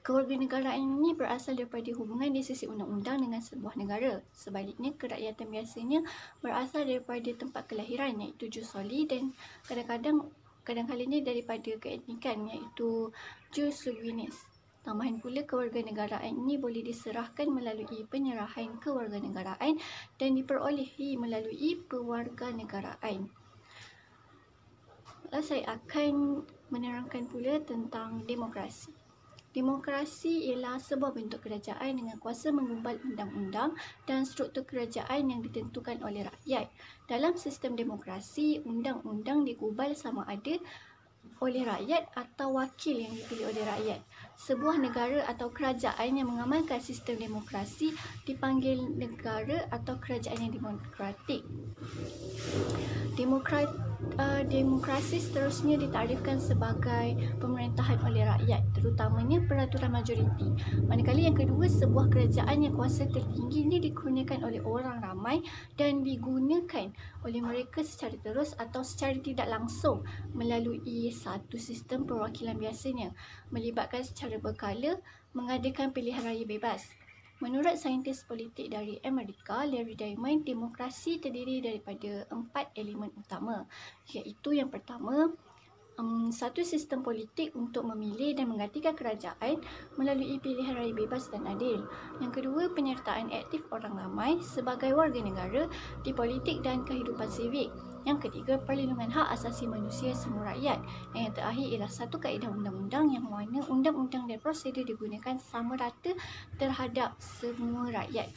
Kewarganegaraan ini berasal daripada hubungan di sisi undang-undang dengan sebuah negara. Sebaliknya, kerakyatan biasanya berasal daripada tempat kelahiran, iaitu jus soli, dan kadang-kadangnya daripada keetnikan, iaitu jus sanguinis. Tambahan pula, kewarganegaraan ini boleh diserahkan melalui penyerahan kewarganegaraan dan diperolehi melalui pewarganegaraan. Saya akan menerangkan pula tentang demokrasi. Demokrasi ialah sebuah bentuk kerajaan dengan kuasa menggubal undang-undang dan struktur kerajaan yang ditentukan oleh rakyat. Dalam sistem demokrasi, undang-undang digubal sama ada oleh rakyat atau wakil yang dipilih oleh rakyat. Sebuah negara atau kerajaan yang mengamalkan sistem demokrasi dipanggil negara atau kerajaan yang demokratik. Demokrasi seterusnya ditarifkan sebagai pemerintahan oleh rakyat, terutamanya peraturan majoriti. Manakala yang kedua, sebuah kerajaan yang kuasa tertinggi ini digunakan oleh orang ramai dan digunakan oleh mereka secara terus atau secara tidak langsung melalui satu sistem perwakilan biasanya, melibatkan secara berkala, mengadakan pilihan raya bebas. Menurut saintis politik dari Amerika, Larry Diamond, demokrasi terdiri daripada 4 elemen utama, iaitu yang pertama, satu sistem politik untuk memilih dan menggantikan kerajaan melalui pilihan raya bebas dan adil. Yang kedua, penyertaan aktif orang ramai sebagai warga negara di politik dan kehidupan sivik. Yang ketiga, perlindungan hak asasi manusia semua rakyat. Dan yang terakhir ialah satu kaedah undang-undang yang mana undang-undang dan prosedur digunakan sama rata terhadap semua rakyat.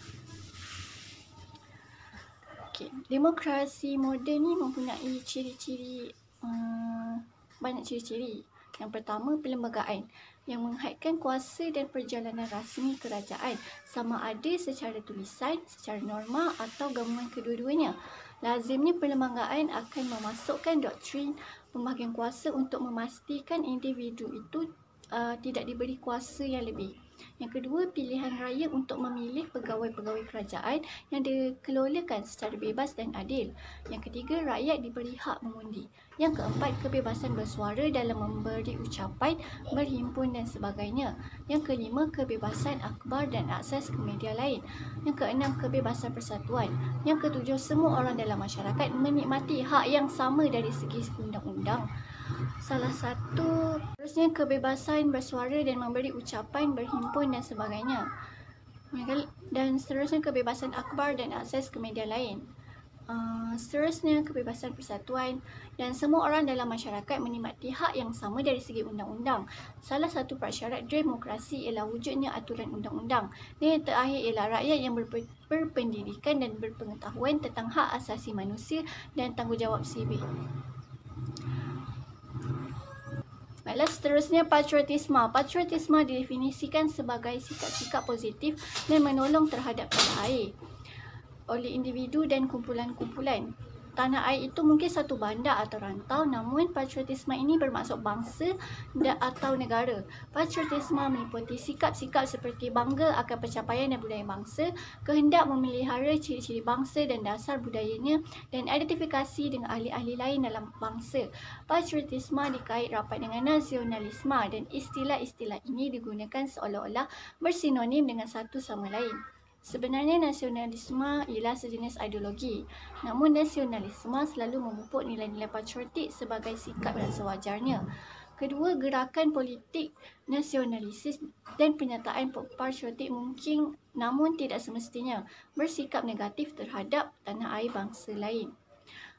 Demokrasi moden ni mempunyai ciri-ciri, banyak ciri-ciri. Yang pertama, perlembagaan yang menghaitkan kuasa dan perjalanan rasmi kerajaan sama ada secara tulisan, secara norma atau gabungan kedua-duanya. Lazimnya perlembagaan akan memasukkan doktrin pembahagian kuasa untuk memastikan individu itu tidak diberi kuasa yang lebih. Yang kedua, pilihan raya untuk memilih pegawai-pegawai kerajaan yang dikelolakan secara bebas dan adil. Yang ketiga, rakyat diberi hak mengundi. Yang keempat, kebebasan bersuara dalam memberi ucapan, berhimpun dan sebagainya. Yang kelima, kebebasan akhbar dan akses ke media lain. Yang keenam, kebebasan persatuan. Yang ketujuh, semua orang dalam masyarakat menikmati hak yang sama dari segi undang-undang. Salah satu terusnya kebebasan bersuara dan memberi ucapan, berhimpun dan sebagainya. Dan seterusnya kebebasan akhbar dan akses ke media lain. Seterusnya kebebasan persatuan dan semua orang dalam masyarakat menikmati hak yang sama dari segi undang-undang. Salah satu prasyarat demokrasi ialah wujudnya aturan undang-undang. Dan yang terakhir ialah rakyat yang berpendidikan dan berpengetahuan tentang hak asasi manusia dan tanggungjawab sivil. Baiklah, seterusnya patriotisme. Patriotisme didefinisikan sebagai sikap-sikap positif dan menolong terhadap tanah air oleh individu dan kumpulan-kumpulan. Tanah air itu mungkin satu bandar atau rantau, namun patriotisme ini bermaksud bangsa atau negara. Patriotisme meliputi sikap-sikap seperti bangga akan pencapaian dan budaya bangsa, kehendak memelihara ciri-ciri bangsa dan dasar budayanya, dan identifikasi dengan ahli-ahli lain dalam bangsa. Patriotisme dikait rapat dengan nasionalisme dan istilah-istilah ini digunakan seolah-olah bersinonim dengan satu sama lain. Sebenarnya nasionalisme ialah sejenis ideologi, namun nasionalisme selalu memupuk nilai-nilai patriotik sebagai sikap yang sewajarnya. Kedua, gerakan politik nasionalis dan penyataan patriotik mungkin namun tidak semestinya bersikap negatif terhadap tanah air bangsa lain.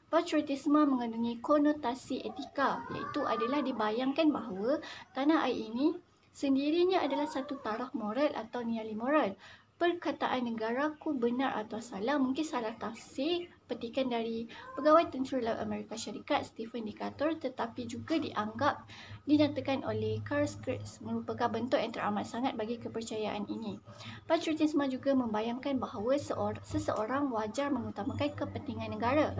Patriotisme mengandungi konotasi etika, iaitu adalah dibayangkan bahawa tanah air ini sendirinya adalah satu taraf moral atau nyali moral. Perkataan negaraku benar atau salah mungkin salah tafsir petikan dari pegawai tentera laut Amerika Syarikat Stephen Decatur, tetapi juga dinyatakan oleh Karl Kurz merupakan bentuk yang teramat sangat bagi kepercayaan ini. Patriotisme juga membayangkan bahawa seseorang wajar mengutamakan kepentingan negara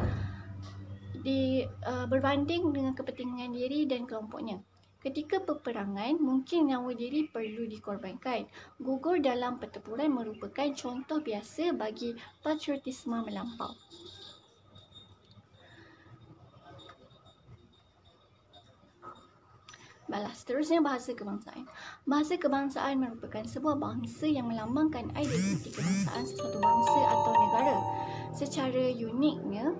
berbanding dengan kepentingan diri dan kelompoknya. Ketika peperangan, mungkin nyawa diri perlu dikorbankan. Gugur dalam pertempuran merupakan contoh biasa bagi patriotisme melampau. Balas, seterusnya bahasa kebangsaan. Bahasa kebangsaan merupakan sebuah bahasa yang melambangkan identiti kebangsaan sesuatu bangsa atau negara. Secara uniknya,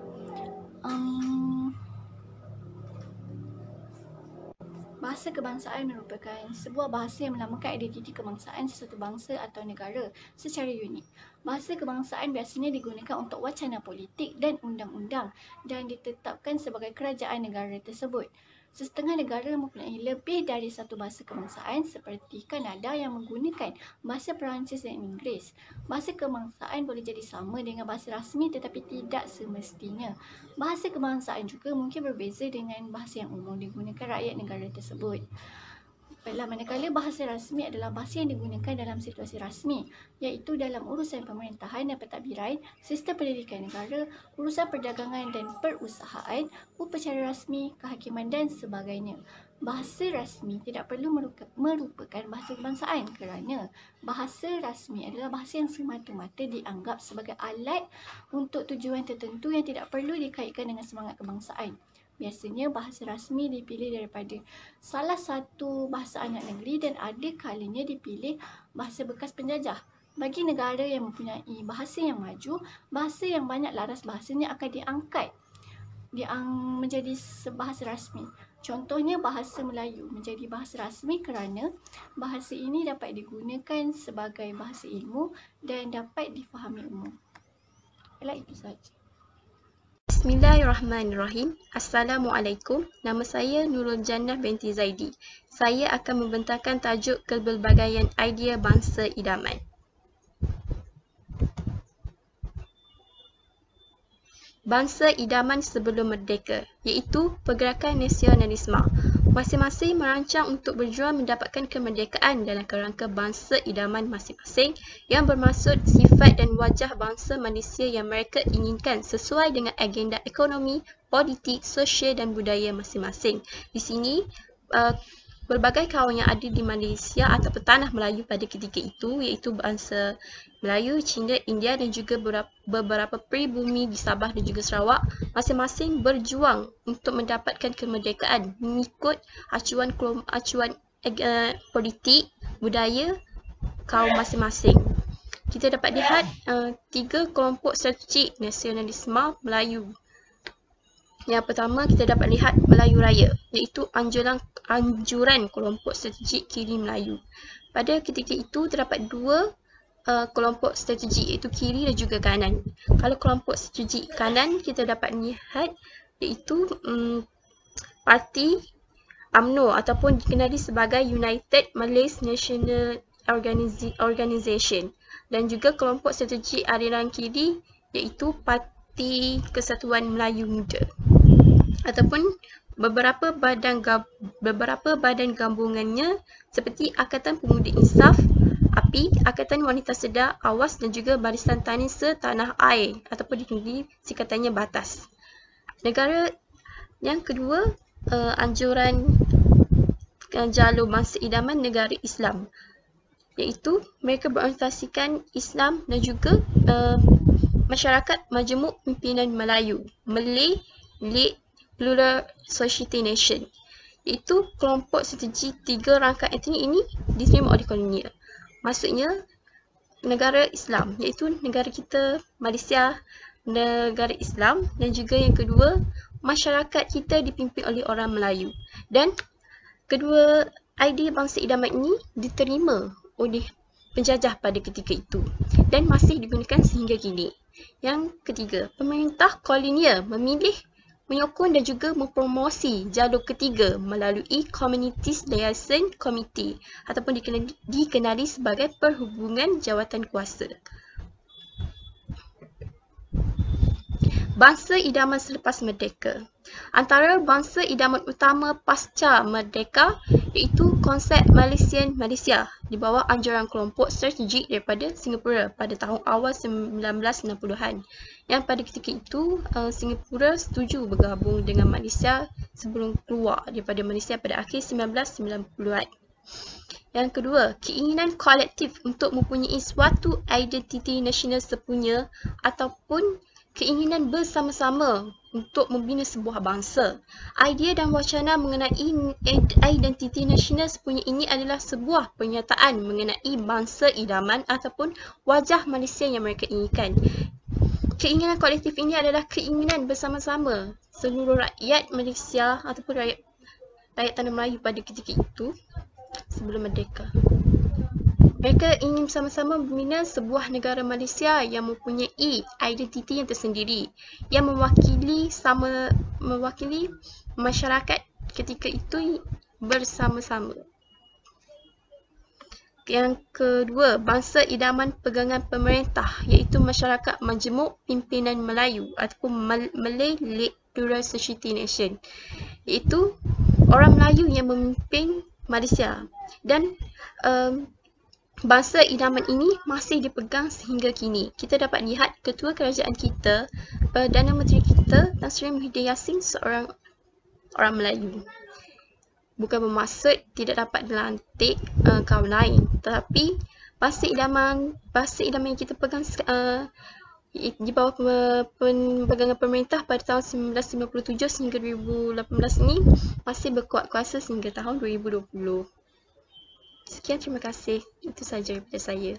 bahasa kebangsaan merupakan sebuah bahasa yang melambangkan identiti kebangsaan sesuatu bangsa atau negara secara unik. Bahasa kebangsaan biasanya digunakan untuk wacana politik dan undang-undang dan ditetapkan sebagai kerajaan negara tersebut. Sesetengah negara mempunyai lebih dari satu bahasa kebangsaan seperti Kanada yang menggunakan bahasa Perancis dan Inggeris. Bahasa kebangsaan boleh jadi sama dengan bahasa rasmi tetapi tidak semestinya. Bahasa kebangsaan juga mungkin berbeza dengan bahasa yang umum digunakan rakyat negara tersebut. Baiklah, manakala bahasa rasmi adalah bahasa yang digunakan dalam situasi rasmi, iaitu dalam urusan pemerintahan dan pentadbiran, sistem pendidikan negara, urusan perdagangan dan perusahaan, upacara rasmi, kehakiman dan sebagainya. Bahasa rasmi tidak perlu merupakan bahasa kebangsaan kerana bahasa rasmi adalah bahasa yang semata-mata dianggap sebagai alat untuk tujuan tertentu yang tidak perlu dikaitkan dengan semangat kebangsaan. Biasanya bahasa rasmi dipilih daripada salah satu bahasa anak negeri dan ada kalanya dipilih bahasa bekas penjajah. Bagi negara yang mempunyai bahasa yang maju, bahasa yang banyak laras bahasanya akan diangkat menjadi bahasa rasmi. Contohnya bahasa Melayu menjadi bahasa rasmi kerana bahasa ini dapat digunakan sebagai bahasa ilmu dan dapat difahami umum. Baiklah, itu sahaja. Bismillahirrahmanirrahim. Assalamualaikum. Nama saya Nurul Jannah binti Zaidi. Saya akan membentangkan tajuk Kepelbagaian Idea Bangsa Idaman. Bangsa idaman sebelum merdeka, iaitu pergerakan nasionalisme, Masing-masing merancang untuk berjuang mendapatkan kemerdekaan dalam kerangka bangsa idaman masing-masing yang bermaksud sifat dan wajah bangsa Malaysia yang mereka inginkan sesuai dengan agenda ekonomi, politik, sosial dan budaya masing-masing. Di sini, berbagai kaum yang ada di Malaysia atau tanah Melayu pada ketika itu, iaitu bangsa Melayu, Cina, India dan juga beberapa pribumi di Sabah dan juga Sarawak, masing-masing berjuang untuk mendapatkan kemerdekaan mengikut acuan politik, budaya kaum masing-masing. Kita dapat lihat 3 kelompok strategik nasionalisme Melayu. Yang pertama, kita dapat lihat Melayu Raya, iaitu anjuran kelompok strategik kiri Melayu. Pada ketika itu, terdapat 2 kelompok strategik, iaitu kiri dan juga kanan. Kalau kelompok strategik kanan, kita dapat lihat iaitu parti UMNO ataupun dikenali sebagai United Malaysian National Organisation, dan juga kelompok strategik aliran kiri iaitu Parti Kesatuan Melayu Muda ataupun beberapa badan gabungannya seperti Angkatan Pemuda Insaf, API, Angkatan Wanita Sedar, Awas dan juga Barisan Tani Setanah Air ataupun dikenali singkatannya BATAS. Negara yang kedua, anjuran jalur bangsa idaman negara Islam, iaitu mereka berorientasikan Islam dan juga masyarakat Majmuk Pimpinan Melayu, Malay League Plural Society Nation, iaitu kelompok strategi 3 rangkaian etnik ini diterima oleh kolonial. Maksudnya negara Islam, iaitu negara kita Malaysia, negara Islam, dan juga yang kedua masyarakat kita dipimpin oleh orang Melayu. Dan kedua idea bangsa idaman ini diterima oleh penjajah pada ketika itu dan masih digunakan sehingga kini. Yang ketiga, pemerintah kolonial memilih, menyokong dan juga mempromosi jalur ketiga melalui Communities Liaison Committee ataupun dikenali sebagai Perhubungan Jawatan Kuasa. Bangsa idaman selepas merdeka. Antara bangsa idaman utama pasca merdeka iaitu konsep Malaysia di bawah anjuran kelompok strategik daripada Singapura pada tahun awal 1960-an. Yang pada ketika itu Singapura setuju bergabung dengan Malaysia sebelum keluar daripada Malaysia pada akhir 1990-an. Yang kedua, keinginan kolektif untuk mempunyai suatu identiti nasional sepunya ataupun keinginan bersama-sama untuk membina sebuah bangsa. Idea dan wacana mengenai identiti nasional sepunya ini adalah sebuah pernyataan mengenai bangsa idaman ataupun wajah Malaysia yang mereka inginkan. Keinginan kolektif ini adalah keinginan bersama-sama seluruh rakyat Malaysia ataupun rakyat tanah Melayu pada ketika itu sebelum merdeka. Mereka ingin sama-sama membina sebuah negara Malaysia yang mempunyai identiti yang tersendiri, yang mewakili masyarakat ketika itu bersama-sama. Yang kedua, bangsa idaman pegangan pemerintah iaitu masyarakat Majmuk Pimpinan Melayu ataupun Malay League Plural Society Nation, iaitu orang Melayu yang memimpin Malaysia. Dan bangsa idaman ini masih dipegang sehingga kini. Kita dapat lihat ketua kerajaan kita, Perdana Menteri kita, Tan Sri Muhyiddin Yassin, seorang orang Melayu. Bukan bermaksud tidak dapat dilantik kaum lain, tetapi bangsa idaman yang kita pegang di bawah pegangan pemerintah pada tahun 1957 sehingga 2018 ini masih berkuat kuasa sehingga tahun 2020. Sekian, terima kasih. Itu sahaja daripada saya.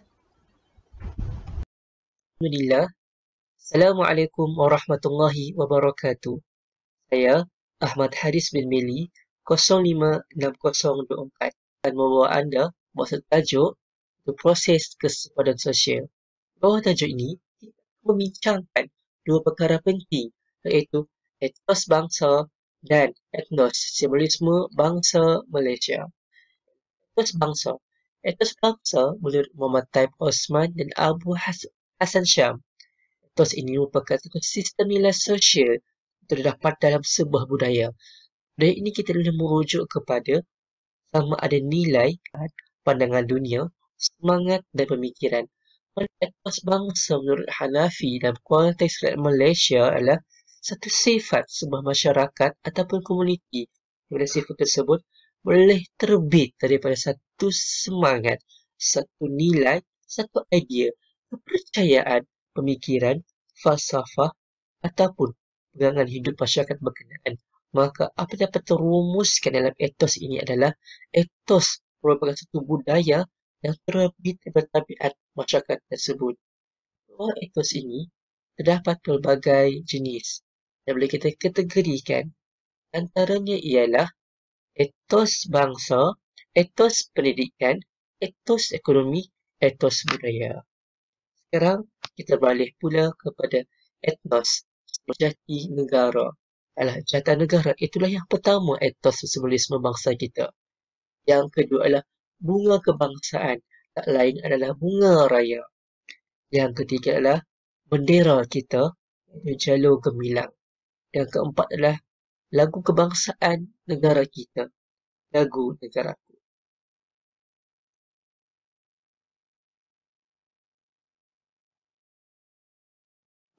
Alhamdulillah. Assalamualaikum warahmatullahi wabarakatuh. Saya Ahmad Haris bin Meli 056024 dan membawa anda maksud tajuk The Proses Kesepadan Sosial. Bawah tajuk ini kita membincangkan dua perkara penting iaitu etos bangsa dan etnos simbolisme bangsa Malaysia. Etos bangsa menurut Muhammad Taib Osman dan Abu Hassan Syam. Etos ini merupakan satu sistem nilai sosial yang terdapat dalam sebuah budaya. Dari ini kita boleh merujuk kepada sama ada nilai, pandangan dunia, semangat dan pemikiran. Etos bangsa menurut Hanafi dalam konteks rakyat Malaysia adalah satu sifat sebuah masyarakat ataupun komuniti. Bila sifat tersebut boleh terbit daripada satu semangat, satu nilai, satu idea, kepercayaan, pemikiran, falsafah ataupun pegangan hidup masyarakat berkenaan. Maka apa yang dapat terumuskan dalam etos ini adalah etos merupakan satu budaya yang terbit daripada tabiat masyarakat tersebut. Bahwa etos ini terdapat pelbagai jenis yang boleh kita kategorikan. Antaranya ialah etos bangsa, etos pendidikan, etos ekonomi, etos budaya. Sekarang kita beralih pula kepada etnos, jati negara. Jati negara itulah yang pertama etos simbolisme bangsa kita. Yang kedua adalah bunga kebangsaan, tak lain adalah bunga raya. Yang ketiga adalah bendera kita, jalur gemilang. Yang keempat adalah lagu kebangsaan negara kita, lagu negaraku.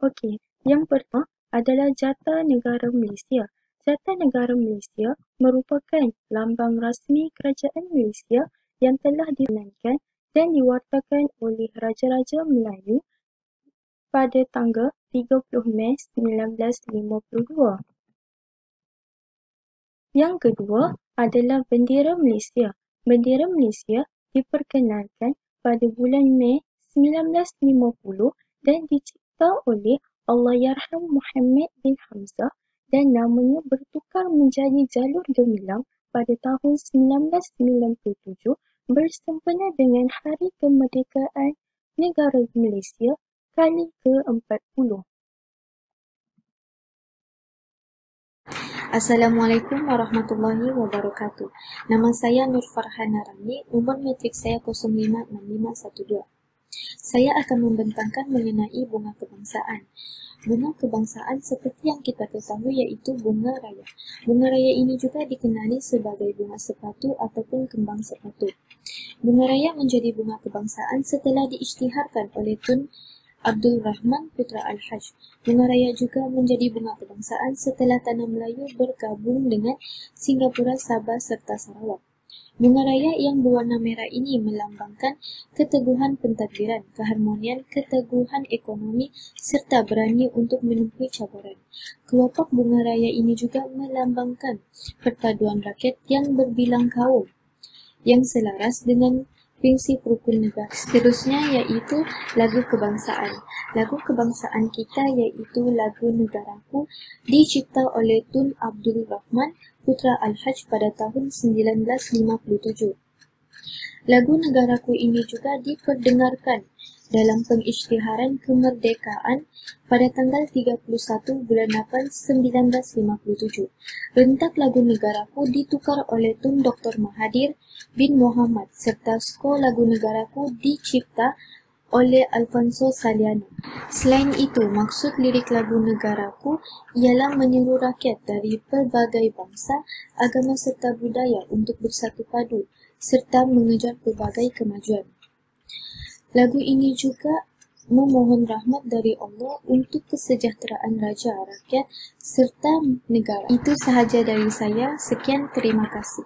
Okey, yang pertama adalah Jata Negara Malaysia. Jata Negara Malaysia merupakan lambang rasmi kerajaan Malaysia yang telah dibenarkan dan diwartakan oleh Raja-Raja Melayu pada tanggal 30 Mei 1952. Yang kedua adalah Bendera Malaysia. Bendera Malaysia diperkenalkan pada bulan Mei 1950 dan dicipta oleh Allahyarham Muhammad bin Hamzah dan namanya bertukar menjadi Jalur Gemilang pada tahun 1997 bersempena dengan Hari Kemerdekaan Negara Malaysia kali ke-40. Assalamualaikum warahmatullahi wabarakatuh. Nama saya Nur Farhana Ramli, nombor matrik saya 056512. Saya akan membentangkan mengenai bunga kebangsaan. Bunga kebangsaan seperti yang kita ketahui iaitu bunga raya. Bunga raya ini juga dikenali sebagai bunga sepatu ataupun kembang sepatu. Bunga raya menjadi bunga kebangsaan setelah diisytiharkan oleh Tun Abdul Rahman Putra Al-Haj. Bunga raya juga menjadi bunga kebangsaan setelah Tanah Melayu bergabung dengan Singapura, Sabah serta Sarawak. Bunga raya yang berwarna merah ini melambangkan keteguhan pentadbiran, keharmonian, keteguhan ekonomi serta berani untuk menempuhi cabaran. Kelopak bunga raya ini juga melambangkan perpaduan rakyat yang berbilang kaum yang selaras dengan prinsip rukun negara. Seterusnya iaitu lagu kebangsaan. Lagu kebangsaan kita iaitu Lagu Negaraku dicipta oleh Tun Abdul Rahman Putra Al-Haj pada tahun 1957. Lagu Negaraku ini juga diperdengarkan dalam pengisytiharan kemerdekaan pada tanggal 31 bulan 8 1957. Rentak Lagu Negaraku ditukar oleh Tun Dr. Mahathir bin Mohamad serta skor Lagu Negaraku dicipta oleh Alfonso Saliano. Selain itu, maksud lirik Lagu Negaraku ialah menyeru rakyat dari pelbagai bangsa, agama serta budaya untuk bersatu padu serta mengejar pelbagai kemajuan. Lagu ini juga memohon rahmat dari Allah untuk kesejahteraan raja, rakyat serta negara. Itu sahaja dari saya. Sekian, terima kasih.